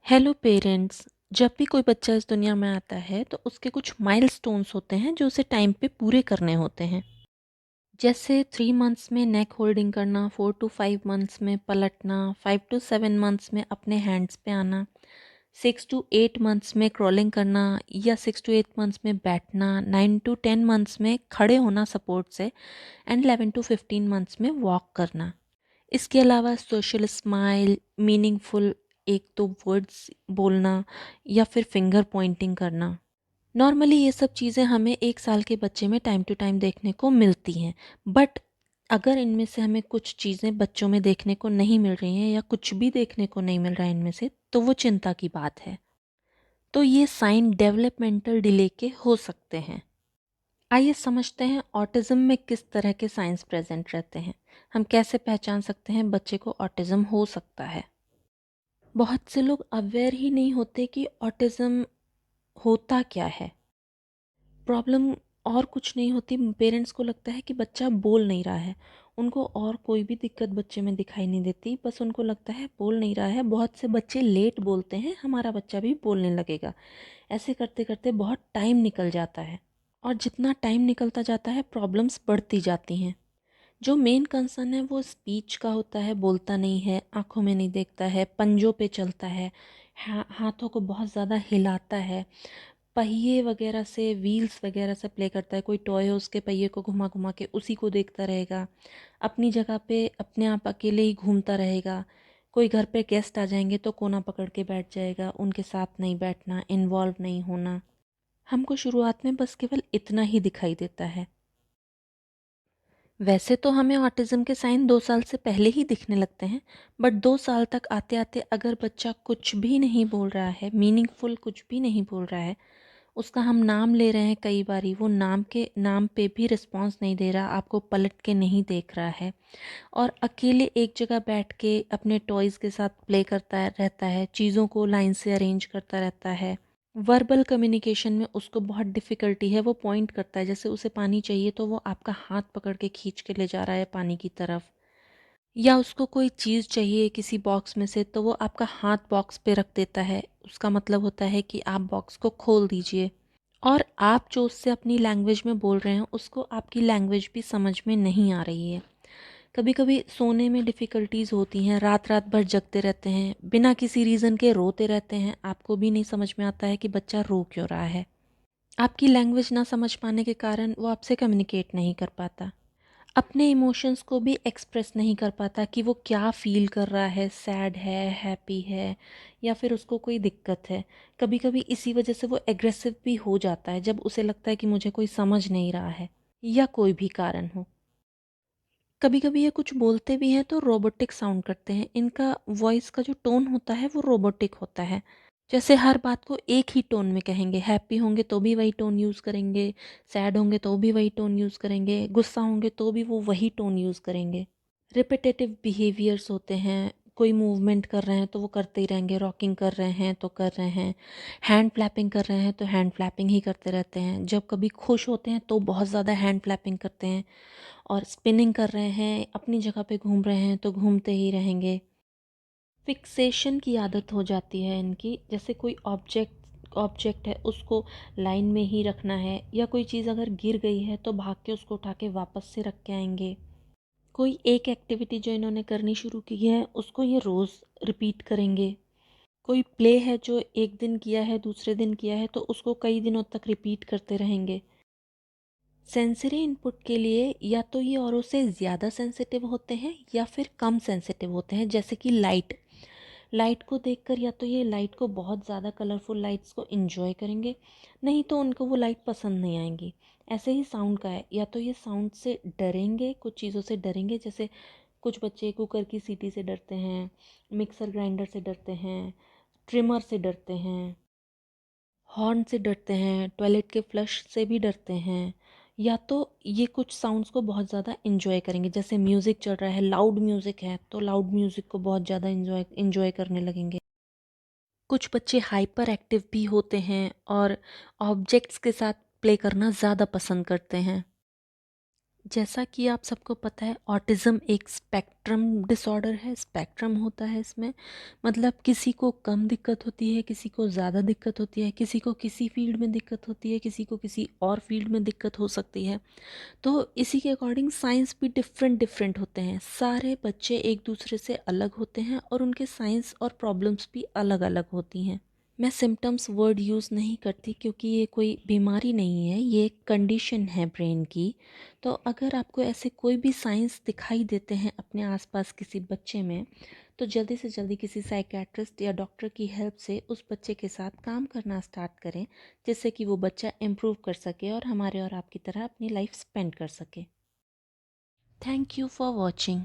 Hello parents. जब भी कोई बच्चा इस दुनिया में आता है तो उसके कुछ माइलस्टोन्स होते हैं जो उसे टाइम पे पूरे करने होते हैं। जैसे 3 मंथ्स में नेक होल्डिंग करना, 4 to 5 मंथ्स में पलटना, 5 to 7 मंथ्स में अपने हैंड्स पे आना, 6 to 8 मंथ्स में क्रॉलिंग करना या 6 to 8 मंथ्स में बैठना, 9 to 10 मंथ्स में खड़े होना सपोर्ट से एंड 11 to 15 मंथ्स में वॉक करना। इसके अलावा सोशल स्माइल, मीनिंगफुल एक दो वर्ड्स बोलना या फिर फिंगर पॉइंटिंग करना। नॉर्मली ये सब चीज़ें हमें 1 साल के बच्चे में टाइम टू टाइम देखने को मिलती हैं। बट अगर इनमें से हमें कुछ चीज़ें बच्चों में देखने को नहीं मिल रही हैं या कुछ भी देखने को नहीं मिल रहा है इनमें से, तो वो चिंता की बात है। तो ये साइन डेवलपमेंटल डिले के हो सकते हैं। आइए समझते हैं ऑटिज़म में किस तरह के साइंस प्रेजेंट रहते हैं। हम कैसे पहचान सकते हैं बच्चे को ऑटिज़म हो सकता है। बहुत से लोग अवेयर ही नहीं होते कि ऑटिज़म होता क्या है। प्रॉब्लम और कुछ नहीं होती, पेरेंट्स को लगता है कि बच्चा बोल नहीं रहा है। उनको और कोई भी दिक्कत बच्चे में दिखाई नहीं देती, बस उनको लगता है बोल नहीं रहा है। बहुत से बच्चे लेट बोलते हैं, हमारा बच्चा भी बोलने लगेगा। ऐसे करते करते बहुत टाइम निकल जाता है और जितना टाइम निकलता जाता है प्रॉब्लम्स बढ़ती जाती हैं। जो मेन कंसर्न है वो स्पीच का होता है, बोलता नहीं है, आंखों में नहीं देखता है, पंजों पे चलता है, हाथों को बहुत ज़्यादा हिलाता है, पहिए वगैरह से, व्हील्स वगैरह से प्ले करता है। कोई टॉय हो उसके पहिए को घुमा घुमा के उसी को देखता रहेगा। अपनी जगह पे अपने आप अकेले ही घूमता रहेगा। कोई घर पे गेस्ट आ जाएंगे तो कोना पकड़ के बैठ जाएगा, उनके साथ नहीं बैठना, इन्वॉल्व नहीं होना। हमको शुरुआत में बस केवल इतना ही दिखाई देता है। वैसे तो हमें ऑटिज़म के साइन 2 साल से पहले ही दिखने लगते हैं, बट 2 साल तक आते आते अगर बच्चा कुछ भी नहीं बोल रहा है, मीनिंगफुल कुछ भी नहीं बोल रहा है, उसका हम नाम ले रहे हैं, कई बारी वो नाम पे भी रिस्पॉन्स नहीं दे रहा, आपको पलट के नहीं देख रहा है और अकेले एक जगह बैठ के अपने टॉयज़ के साथ प्ले करता रहता है, चीज़ों को लाइन से अरेंज करता रहता है। वर्बल कम्युनिकेशन में उसको बहुत डिफ़िकल्टी है, वो पॉइंट करता है, जैसे उसे पानी चाहिए तो वो आपका हाथ पकड़ के खींच के ले जा रहा है पानी की तरफ। या उसको कोई चीज़ चाहिए किसी बॉक्स में से तो वो आपका हाथ बॉक्स पे रख देता है, उसका मतलब होता है कि आप बॉक्स को खोल दीजिए। और आप जो उससे अपनी लैंग्वेज में बोल रहे हैं उसको आपकी लैंग्वेज भी समझ में नहीं आ रही है। कभी कभी सोने में डिफ़िकल्टीज़ होती हैं, रात रात भर जगते रहते हैं, बिना किसी रीज़न के रोते रहते हैं, आपको भी नहीं समझ में आता है कि बच्चा रो क्यों रहा है। आपकी लैंग्वेज ना समझ पाने के कारण वो आपसे कम्युनिकेट नहीं कर पाता, अपने इमोशंस को भी एक्सप्रेस नहीं कर पाता कि वो क्या फ़ील कर रहा है, सैड है, हैप्पी है या फिर उसको कोई दिक्कत है। कभी कभी इसी वजह से वो एग्रेसिव भी हो जाता है, जब उसे लगता है कि मुझे कोई समझ नहीं रहा है या कोई भी कारण हो। कभी कभी ये कुछ बोलते भी हैं तो रोबोटिक साउंड करते हैं, इनका वॉइस का जो टोन होता है वो रोबोटिक होता है। जैसे हर बात को एक ही टोन में कहेंगे, हैप्पी होंगे तो भी वही टोन यूज़ करेंगे, सैड होंगे तो भी वही टोन यूज़ करेंगे, गुस्सा होंगे तो भी वो वही टोन यूज़ करेंगे। रिपिटेटिव बिहेवियर्स होते हैं, कोई मूवमेंट कर रहे हैं तो वो करते ही रहेंगे, रॉकिंग कर रहे हैं तो कर रहे हैं, हैंड फ्लैपिंग कर रहे हैं तो हैंड फ्लैपिंग ही करते रहते हैं, जब कभी खुश होते हैं तो बहुत ज़्यादा हैंड फ्लैपिंग करते हैं, और स्पिनिंग कर रहे हैं, अपनी जगह पे घूम रहे हैं तो घूमते ही रहेंगे। फिक्सेशन की आदत हो जाती है इनकी, जैसे कोई ऑब्जेक्ट है उसको लाइन में ही रखना है, या कोई चीज़ अगर गिर गई है तो भाग के उसको उठा के वापस से रख के आएंगे। कोई एक एक्टिविटी जो इन्होंने करनी शुरू की है उसको ये रोज़ रिपीट करेंगे। कोई प्ले है जो एक दिन किया है, दूसरे दिन किया है, तो उसको कई दिनों तक रिपीट करते रहेंगे। सेंसरी इनपुट के लिए या तो ये औरों से ज़्यादा सेंसिटिव होते हैं या फिर कम सेंसिटिव होते हैं, जैसे कि लाइट। लाइट को देखकर या तो ये लाइट को बहुत ज़्यादा कलरफुल लाइट्स को एंजॉय करेंगे, नहीं तो उनको वो लाइट पसंद नहीं आएंगी। ऐसे ही साउंड का है, या तो ये साउंड से डरेंगे, कुछ चीज़ों से डरेंगे, जैसे कुछ बच्चे कुकर की सीटी से डरते हैं, मिक्सर ग्राइंडर से डरते हैं, ट्रिमर से डरते हैं, हॉर्न से डरते हैं, टॉयलेट के फ्लश से भी डरते हैं। या तो ये कुछ साउंड्स को बहुत ज़्यादा इंजॉय करेंगे, जैसे म्यूज़िक चल रहा है, लाउड म्यूज़िक है तो लाउड म्यूज़िक को बहुत ज़्यादा इंजॉय करने लगेंगे। कुछ बच्चे हाइपर एक्टिव भी होते हैं और ऑब्जेक्ट्स के साथ प्ले करना ज़्यादा पसंद करते हैं। जैसा कि आप सबको पता है, ऑटिज़म एक स्पेक्ट्रम डिसऑर्डर है। स्पेक्ट्रम होता है इसमें, मतलब किसी को कम दिक्कत होती है, किसी को ज़्यादा दिक्कत होती है, किसी को किसी फील्ड में दिक्कत होती है, किसी को किसी और फील्ड में दिक्कत हो सकती है। तो इसी के अकॉर्डिंग साइंस भी डिफरेंट डिफरेंट होते हैं। सारे बच्चे एक दूसरे से अलग होते हैं और उनके साइंस और प्रॉब्लम्स भी अलग अलग होती हैं। मैं सिम्टम्स वर्ड यूज़ नहीं करती क्योंकि ये कोई बीमारी नहीं है, ये एक कंडीशन है ब्रेन की। तो अगर आपको ऐसे कोई भी साइंस दिखाई देते हैं अपने आसपास किसी बच्चे में, तो जल्दी से जल्दी किसी साइकेट्रिस्ट या डॉक्टर की हेल्प से उस बच्चे के साथ काम करना स्टार्ट करें, जिससे कि वो बच्चा इम्प्रूव कर सके और हमारे और आपकी तरह अपनी लाइफ स्पेंड कर सके। Thank you for watching.